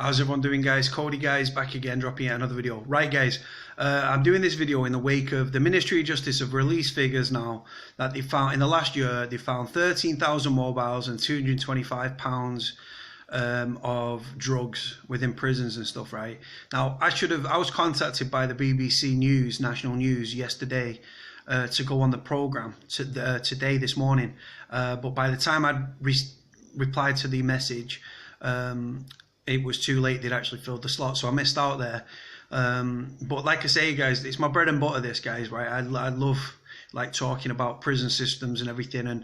How's everyone doing, guys? Cody, guys, back again, dropping yet another video. Right, guys, I'm doing this video in the wake of the Ministry of Justice have released figures now that they found in the last year. They found 13,000 mobiles and £225 of drugs within prisons and stuff. Right now, I was contacted by the BBC News, National News, yesterday to go on the program today, this morning. But by the time I replied to the message, it was too late. They'd actually filled the slot, so I missed out there. But like I say, guys, it's my bread and butter, this, guys, right? I love like talking about prison systems and everything, and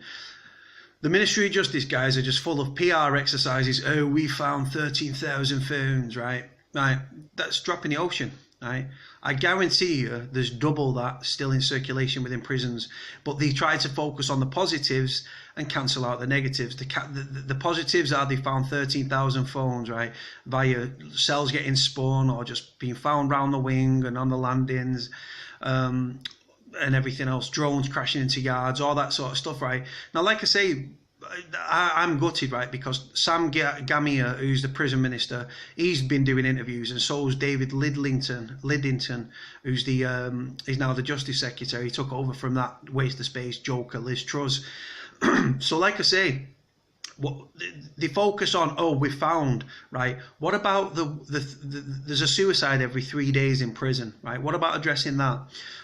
the Ministry of Justice, guys, are just full of PR exercises. Oh, we found 13,000 phones, right? Right, that's drop in the ocean, right? I guarantee you there's double that still in circulation within prisons, but they try to focus on the positives and cancel out the negatives. The positives are they found 13,000 phones, right, via cells getting spun or just being found round the wing and on the landings, and everything else, drones crashing into yards, all that sort of stuff, right? Now, like I say, I'm gutted, right, because Sam Gamia, who's the prison minister, he's been doing interviews, and so is David Lidington, who's he's now the Justice Secretary. He took over from that waste of space joker Liz Truss. So like I say, what they focus on, oh, we found, right? What about there's a suicide every 3 days in prison, right? What about addressing that?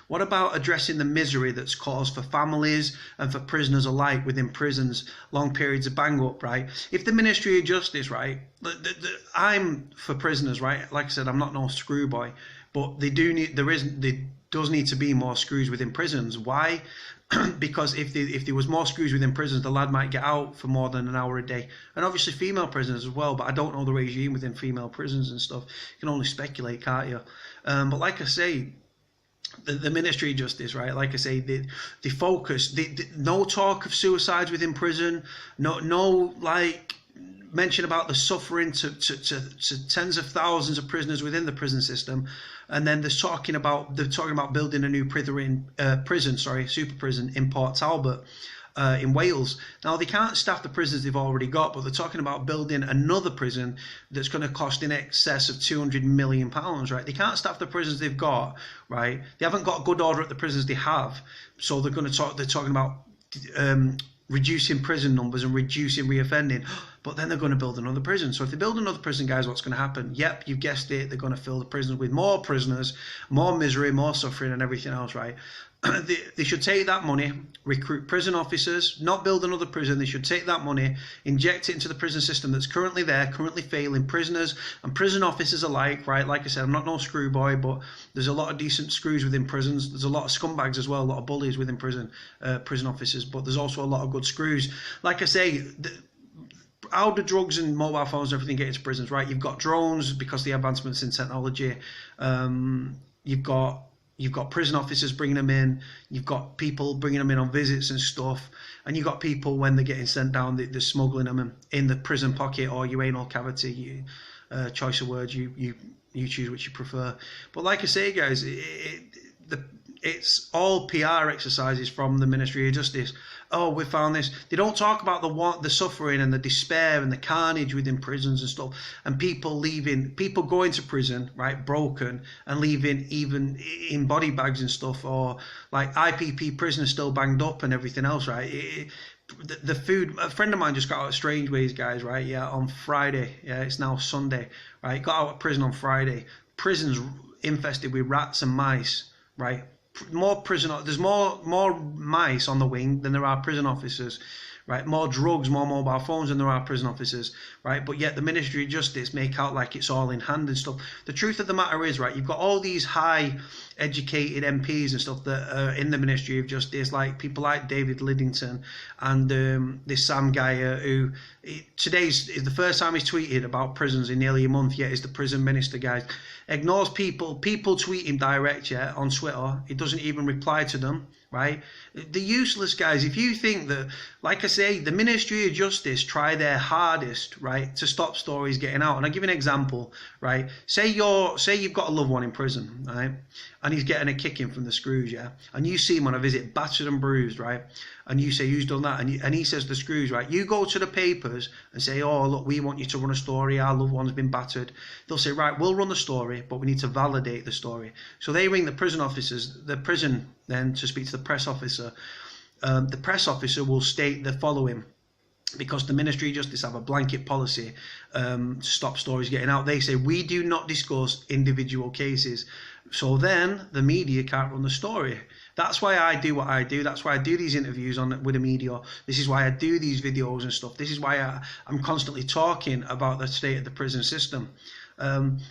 What about addressing the misery that's caused for families and for prisoners alike within prisons, long periods of bang up, right? If the Ministry of Justice, right, I'm for prisoners, right? Like I said, I'm not no screw boy, but there does need to be more screws within prisons. Why? Because if there was more screws within prisons, the lad might get out for more than an hour a day. And obviously female prisoners as well, but I don't know the regime within female prisons and stuff. You can only speculate, can't you? But like I say, the Ministry of Justice, right, like I say, they focus, no talk of suicides within prison, no like mention about the suffering to tens of thousands of prisoners within the prison system. And then they're talking about building a new super prison in Port Talbot in Wales. Now, they can't staff the prisons they've already got, but they're talking about building another prison that's going to cost in excess of £200 million, right? They can't staff the prisons they've got, right? They haven't got good order at the prisons they have, so they're talking about reducing prison numbers and reducing reoffending, but then they're going to build another prison. So if they build another prison, guys, what's going to happen? Yep, you've guessed it, they're going to fill the prisons with more prisoners, more misery, more suffering and everything else, right? They should take that money, recruit prison officers, not build another prison. They should take that money, inject it into the prison system that's currently there, currently failing prisoners and prison officers alike, right? Like I said, I'm not no screw boy, but there's a lot of decent screws within prisons. There's a lot of scumbags as well, a lot of bullies within prison officers, but there's also a lot of good screws. Like I say, how do drugs and mobile phones and everything get into prisons, right? You've got drones because of the advancements in technology. You've got prison officers bringing them in. You've got people bringing them in on visits and stuff. And you've got people, when they're getting sent down, they're smuggling them in the prison pocket or your anal cavity. Choice of words, you choose which you prefer. But like I say, guys, it's all PR exercises from the Ministry of Justice. Oh, we found this. They don't talk about the suffering and the despair and the carnage within prisons and stuff, and people going to prison, right, broken, and leaving even in body bags and stuff, or like IPP prisoners still banged up and everything else, right? The food, a friend of mine just got out of Strangeways, guys, right? Yeah, on Friday. Yeah, it's now Sunday, right? Got out of prison on Friday. Prison's infested with rats and mice, right? There's more mice on the wing than there are prison officers, right? More drugs, more mobile phones than there are prison officers, right? But yet the Ministry of Justice make out like it's all in hand and stuff. The truth of the matter is, right, you've got all these high educated MPs and stuff that are in the Ministry of Justice, like people like David Lidington and this Sam guy who today's is the first time he's tweeted about prisons in nearly a month, yet is the prison minister, guys. Ignores people tweet him direct, yeah, on Twitter. He doesn't even reply to them, right? The useless guys. If you think that, like I say, the Ministry of Justice try their hardest, right, to stop stories getting out. And I'll give you an example, right? Say you've got a loved one in prison, right, and he's getting a kicking from the screws, yeah, and you see him on a visit, battered and bruised, right, and you say, who's done that? And he says the screws, right? You go to the papers and say, oh, look, we want you to run a story, our loved one's been battered. They'll say, right, we'll run the story, but we need to validate the story. So they ring the prison officers, the prison then, to speak to the press officer. The press officer will state the following: because the Ministry of Justice have a blanket policy to stop stories getting out. They say, we do not discuss individual cases. So then the media can't run the story. That's why I do what I do. That's why I do these interviews with the media. This is why I do these videos and stuff. This is why I'm constantly talking about the state of the prison system.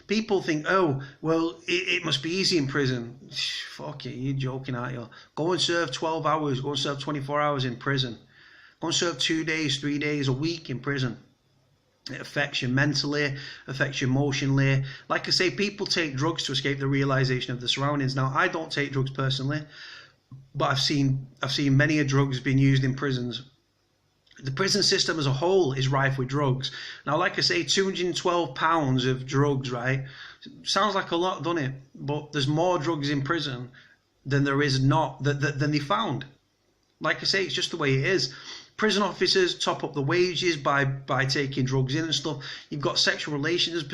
People think, oh, well, it must be easy in prison. Fuck it, you're joking, aren't you? Go and serve 12 hours, go and serve 24 hours in prison. Go and serve 2 days, 3 days, a week in prison. It affects you mentally, affects you emotionally. Like I say, people take drugs to escape the realization of the surroundings. Now, I don't take drugs personally, but I've seen many drugs being used in prisons. The prison system as a whole is rife with drugs. Now, like I say, 212 pounds of drugs, right? Sounds like a lot, doesn't it? But there's more drugs in prison than there is not, than they found. Like I say, it's just the way it is. Prison officers top up the wages by taking drugs in and stuff. You've got sexual relationships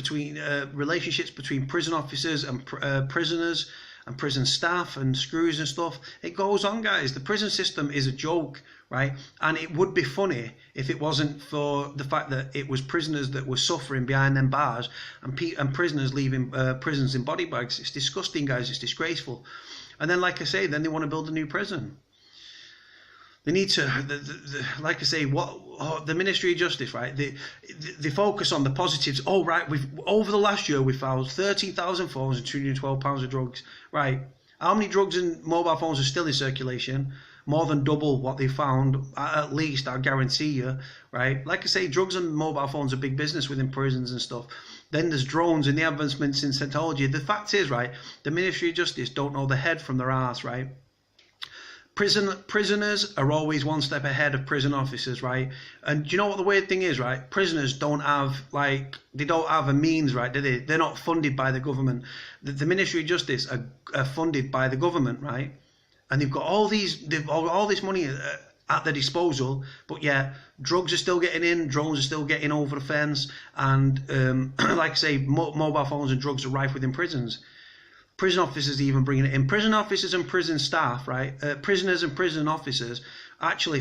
between prison officers and prisoners and prison staff and screws and stuff. It goes on, guys. The prison system is a joke, right? And it would be funny if it wasn't for the fact that it was prisoners that were suffering behind them bars and prisoners leaving prisons in body bags. It's disgusting, guys. It's disgraceful. And then, like I say, then they want to build a new prison. They need to, like I say, the Ministry of Justice, right? They focus on the positives. Oh, right, over the last year we found 13,000 phones and 212 pounds of drugs. Right, how many drugs and mobile phones are still in circulation? More than double what they found, at least, I guarantee you. Right, like I say, drugs and mobile phones are big business within prisons and stuff. Then there's drones and the advancements in technology. The fact is, right, the Ministry of Justice don't know the head from their arse, right? Prisoners are always one step ahead of prison officers, right? And do you know what the weird thing is, right? Prisoners don't have a means, right? Do they? They're not funded by the government. The Ministry of Justice are funded by the government, right? And they've got all this money at their disposal, but yeah, drugs are still getting in, drones are still getting over the fence, and like I say, mobile phones and drugs are rife within prisons. Prison officers even bringing it in. Prison officers and prison staff, right? Prisoners and prison officers are actually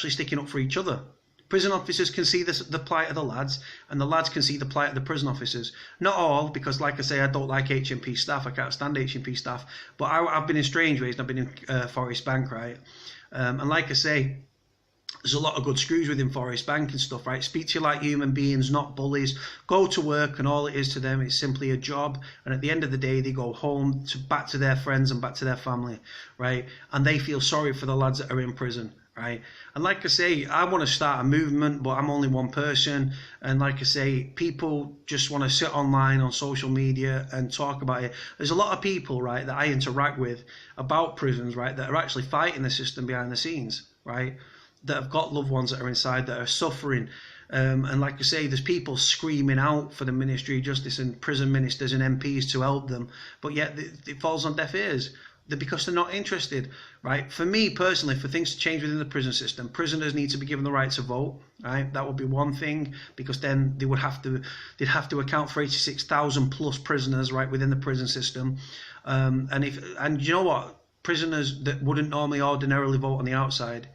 sticking up for each other. Prison officers can see the plight of the lads, and the lads can see the plight of the prison officers. Not all, because like I say, I don't like HMP staff. I can't stand HMP staff. But I've been in Strangeways and I've been in Forest Bank, right? And like I say, there's a lot of good screws within Forest Bank and stuff, right? Speak to you like human beings, not bullies. Go to work, and all it is to them is simply a job. And at the end of the day, they go home back to their friends and back to their family, right? And they feel sorry for the lads that are in prison, right? And like I say, I want to start a movement, but I'm only one person. And like I say, people just want to sit online on social media and talk about it. There's a lot of people, right, that I interact with about prisons, right, that are actually fighting the system behind the scenes, right? That have got loved ones that are inside that are suffering. And like I say, there's people screaming out for the Ministry of Justice and prison ministers and MPs to help them, but yet it falls on deaf ears because they're not interested, right? For me personally, for things to change within the prison system, prisoners need to be given the right to vote, right? That would be one thing, because then they'd have to account for 86,000 plus prisoners, right, within the prison system. And you know what? Prisoners that wouldn't normally ordinarily vote on the outside,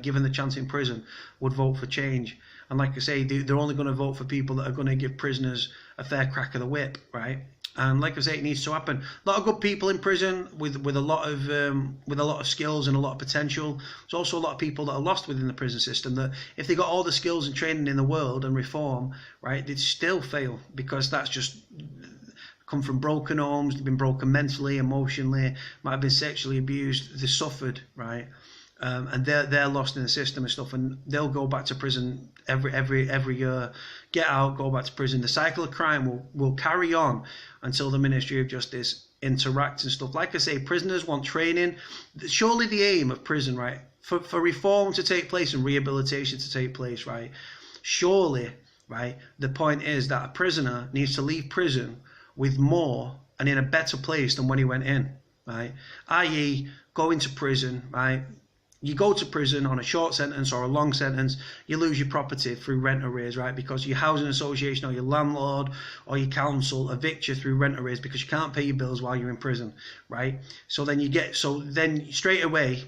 given the chance in prison, would vote for change. And like I say, they're only going to vote for people that are going to give prisoners a fair crack of the whip, right? And like I say, it needs to happen. A lot of good people in prison with a lot of skills and a lot of potential. There's also a lot of people that are lost within the prison system that, if they got all the skills and training in the world and reform, right, they'd still fail, because that's just come from broken homes. They've been broken mentally, emotionally, might have been sexually abused. They suffered, right? And they're lost in the system and stuff, and they'll go back to prison every year, get out, go back to prison. The cycle of crime will carry on until the Ministry of Justice interact and stuff. Like I say, prisoners want training. Surely the aim of prison, right, for reform to take place and rehabilitation to take place, right, surely, right, the point is that a prisoner needs to leave prison with more and in a better place than when he went in, right? I.e., go into prison, right? You go to prison on a short sentence or a long sentence, you lose your property through rent arrears, right? Because your housing association or your landlord or your council evict you through rent arrears because you can't pay your bills while you're in prison, right? So then straight away,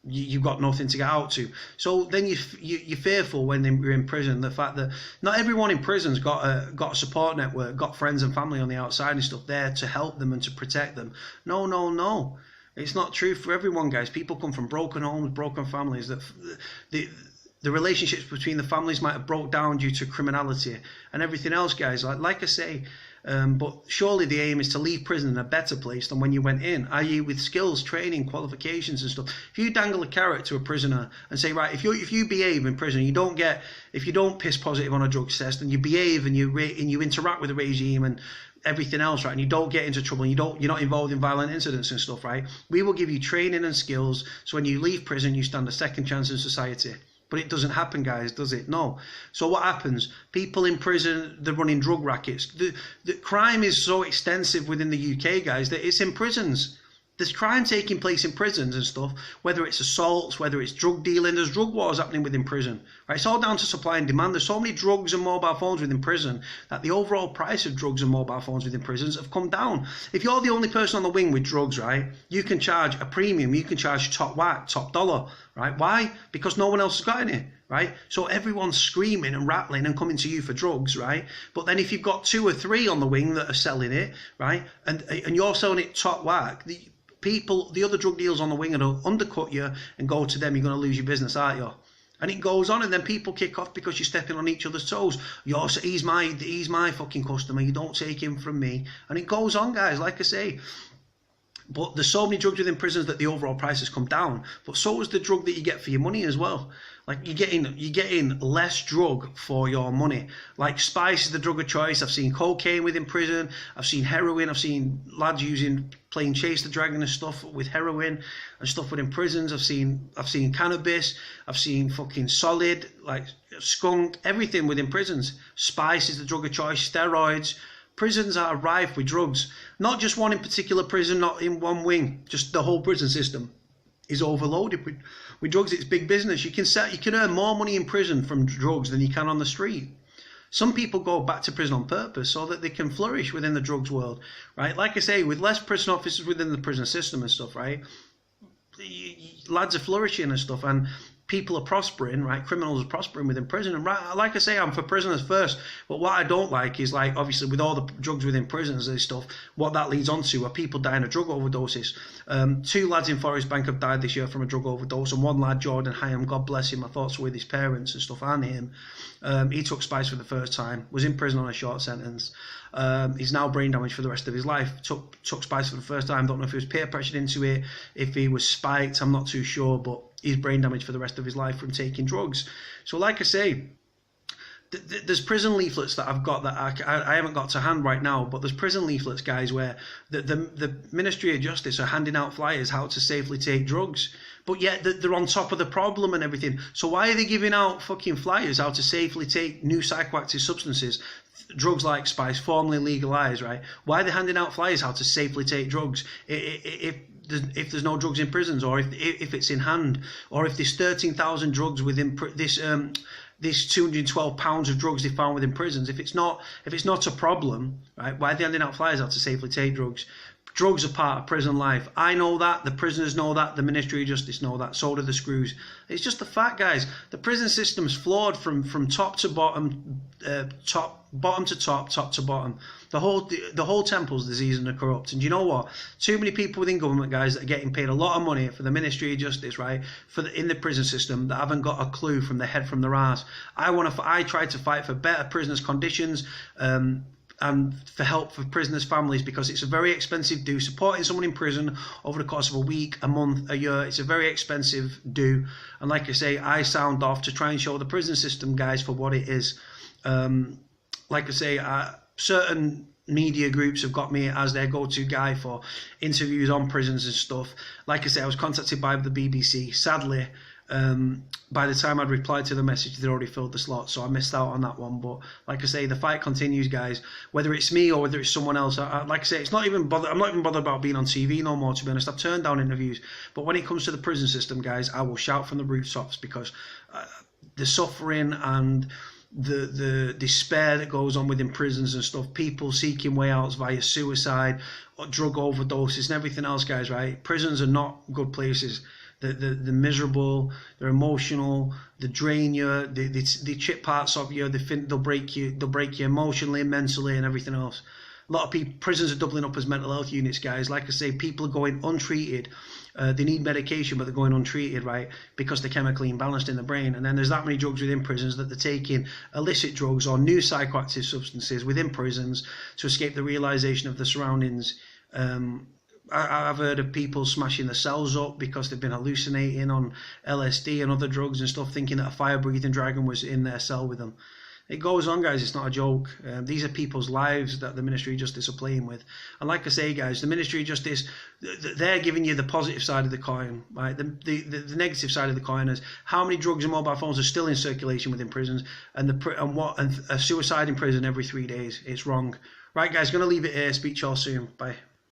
you've got nothing to get out to. So then you're fearful when you're in prison, the fact that not everyone in prison's got a support network, got friends and family on the outside and stuff there to help them and to protect them. No. It's not true for everyone, guys. People come from broken homes, broken families. That the relationships between the families might have broke down due to criminality and everything else, guys. Like I say, but surely the aim is to leave prison in a better place than when you went in, i.e. with skills, training, qualifications and stuff. If you dangle a carrot to a prisoner and say, right, if you behave in prison, if you don't piss positive on a drugs test and you behave and you interact with the regime and everything else, right, and you don't get into trouble, and you're not involved in violent incidents and stuff, right, we will give you training and skills so when you leave prison you stand a second chance in society. But it doesn't happen, guys, does it? No. So what happens? People in prison, they're running drug rackets. The crime is so extensive within the UK, guys, that it's in prisons. There's crime taking place in prisons and stuff, whether it's assaults, whether it's drug dealing. There's drug wars happening within prison. Right? It's all down to supply and demand. There's so many drugs and mobile phones within prison that the overall price of drugs and mobile phones within prisons have come down. If you're the only person on the wing with drugs, right, you can charge a premium. You can charge top whack, top dollar. Right? Why? Because no one else has got any. Right? So everyone's screaming and rattling and coming to you for drugs, right? But then if you've got 2 or 3 on the wing that are selling it, right, and you're selling it top whack, the other drug dealers on the wing are going to undercut you and go to them. You're going to lose your business, aren't you? And it goes on, and then people kick off because you're stepping on each other's toes. He's my fucking customer. You don't take him from me. And it goes on, guys. Like I say. But there's so many drugs within prisons that the overall price has come down. But so is the drug that you get for your money as well. Like you're getting less drug for your money. Like spice is the drug of choice. I've seen cocaine within prison. I've seen heroin. I've seen lads playing Chase the Dragon and stuff with heroin and stuff within prisons. I've seen cannabis. I've seen fucking solid, like skunk, everything within prisons. Spice is the drug of choice. Steroids. Prisons are rife with drugs. Not just one in particular prison, not in one wing. Just the whole prison system is overloaded with drugs. It's big business. You can earn more money in prison from drugs than you can on the street. Some people go back to prison on purpose so that they can flourish within the drugs world, right? Like I say, with less prison officers within the prison system and stuff, right? Lads are flourishing and stuff, and people are prospering, right? Criminals are prospering within prison. And right, like I say, I'm for prisoners first. But what I don't like is, like, obviously with all the drugs within prisons and stuff, what that leads on to are people dying of drug overdoses. 2 lads in Forest Bank have died this year from a drug overdose, and one lad, Jordan Hyam, God bless him, my thoughts were with his parents and stuff, and him. He took spice for the first time, was in prison on a short sentence. He's now brain damaged for the rest of his life. Took spice for the first time. Don't know if he was peer pressured into it, if he was spiked, I'm not too sure, but he's brain damaged for the rest of his life from taking drugs. So like I say, there's prison leaflets that I've got that I haven't got to hand right now, but there's prison leaflets, guys, where the Ministry of Justice are handing out flyers how to safely take drugs, but yet they're on top of the problem and everything. So why are they giving out fucking flyers how to safely take new psychoactive substances, drugs like spice, formerly legalized, right? Why are they handing out flyers how to safely take drugs if there's no drugs in prisons, or if it's in hand, or if there's 13,000 drugs within this 212 pounds of drugs they found within prisons? If it's not a problem, right, why are they handing out flyers out to safely take drugs? Drugs are part of prison life. I know that, the prisoners know that, the Ministry of Justice know that, so do the screws. It's just a fact, guys. The prison system's flawed from top to bottom, bottom to top, top to bottom. The whole temple's diseased and are corrupt. And you know what? Too many people within government, guys, that are getting paid a lot of money for the Ministry of Justice, right, in the prison system, that haven't got a clue from their head from their ass. I tried to fight for better prisoners' conditions, and for help for prisoners' families, because it's a very expensive do. Supporting someone in prison over the course of a week, a month, a year, it's a very expensive do. And like I say, I sound off to try and show the prison system, guys, for what it is. Like I say, certain media groups have got me as their go-to guy for interviews on prisons and stuff. Like I say, I was contacted by the BBC. Sadly, by the time I'd replied to the message, they'd already filled the slot, so I missed out on that one. But like I say, the fight continues, guys. Whether it's me or whether it's someone else, like I say, it's not even bother. I'm not even bothered about being on TV no more. To be honest, I've turned down interviews. But when it comes to the prison system, guys, I will shout from the rooftops, because the suffering and the despair that goes on within prisons and stuff, people seeking way outs via suicide, or drug overdoses and everything else, guys, right? Prisons are not good places. They're miserable, they're emotional, they drain you, they chip parts of you, they'll break you emotionally, mentally and everything else. A lot of people, prisons are doubling up as mental health units, guys. Like I say, people are going untreated. They need medication, but they're going untreated, right? Because they're chemically imbalanced in the brain. And then there's that many drugs within prisons that they're taking illicit drugs or new psychoactive substances within prisons to escape the realization of the surroundings. I've heard of people smashing the cells up because they've been hallucinating on LSD and other drugs and stuff, thinking that a fire-breathing dragon was in their cell with them. It goes on, guys. It's not a joke. These are people's lives that the Ministry of Justice are playing with. And like I say, guys, the Ministry of Justice, they're giving you the positive side of the coin, right? The negative side of the coin is how many drugs and mobile phones are still in circulation within prisons, and a suicide in prison every 3 days. It's wrong. Right, guys, going to leave it here. Speak to y'all soon. Bye.